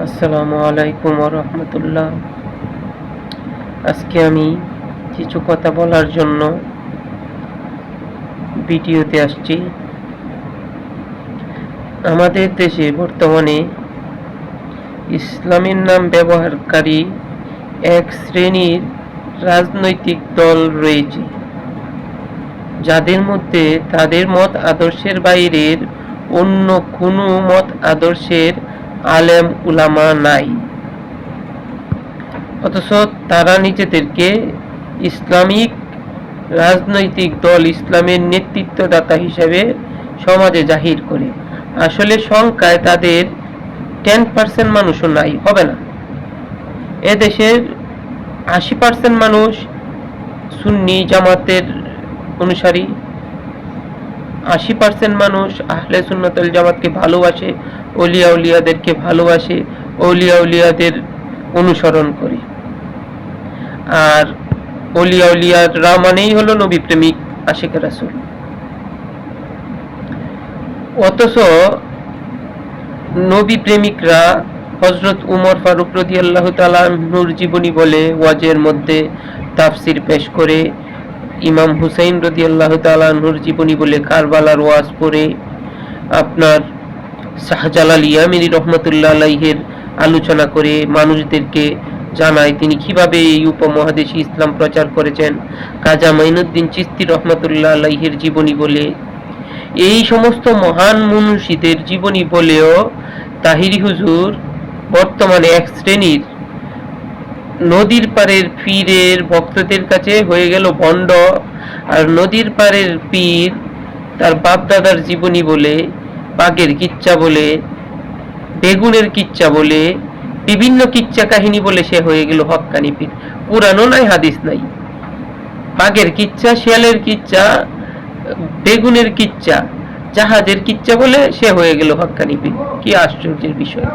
আসসালামু আলাইকুম ওয়া রাহমাতুল্লাহ। আজকে আমি কিছু কথা বলার জন্য ভিডিওতে আসছি। আমাদের দেশে বর্তমানে ইসলামের নাম ব্যবহারকারী এক শ্রেণীর রাজনৈতিক দল রয়েছে, যাদের মধ্যে তাদের মত আদর্শের বাইরের অন্য কোনো মত আদর্শের আলেম উলামা নাই। অথচ তারা নিজেদেরকে ইসলামিক রাজনৈতিক দল, ইসলামের নেতৃত্বদাতা হিসেবে সমাজে জাহির করে। আসলে সংখ্যায় তাদের 10% মানুষও নাই, হবে না। এদেশের 80% মানুষ সুন্নি জামাতের অনুসারী, 80% মানুষ আহলে সুন্নাতুল জামাতকে ভালোবাসে, ওলিয়া উলিয়াদেরকে ভালোবাসে, ওলিয়া উলিয়াদের অনুসরণ করে। আর ওলিয়া উলিয়ারা মানেই হলো নবী প্রেমিক, আশিকে রাসূল। অথচ নবী প্রেমিকরা হযরত উমর ফারুক রাদিয়াল্লাহু তাআলা আনহুর জীবনী বলে, ওয়াজের মধ্যে তাফসির পেশ করে, ইমাম হুসাইন রাদিয়াল্লাহু তাআলা আনহুর জীবনী বলে কারবালার ওয়াজ পড়ে, আপনার শাহজালাল ইয়ামিনী রহমতুল্লাহ আলাইহির আলোচনা করে মানুষদেরকে জানায় তিনি কিভাবে এই উপমহাদেশে ইসলাম প্রচার করেছেন। কাজা মাইনুদ্দিন চিশতি রহমতুল্লাহ আলাইহির জীবনী বলে, এই সমস্ত মহান মনীষীদের জীবনী বলেও তাহিরি হুজুর বর্তমানে এক শ্রেণীর নদীর পাড়ের পীরের ভক্তদের কাছে হয়ে গেল ভণ্ড। আর নদীর পাড়ের পীর তার বাপ দাদার জীবনী বলে, বাঘের কিচ্ছা বলে, বেগুনের কিচ্ছা বলে, বিভিন্ন কিচ্ছা কাহিনী বলে সে হয়ে গেল হক্কানি পীর। পুরানো নাই, হাদিস নাই। বাঘের কিচ্ছা, শিয়ালের কিচ্ছা, বেগুনের কিচ্ছা, জাহাজের কিচ্ছা বলে সে হয়ে গেল হক্কানি পীর। কি আশ্চর্যের বিষয়!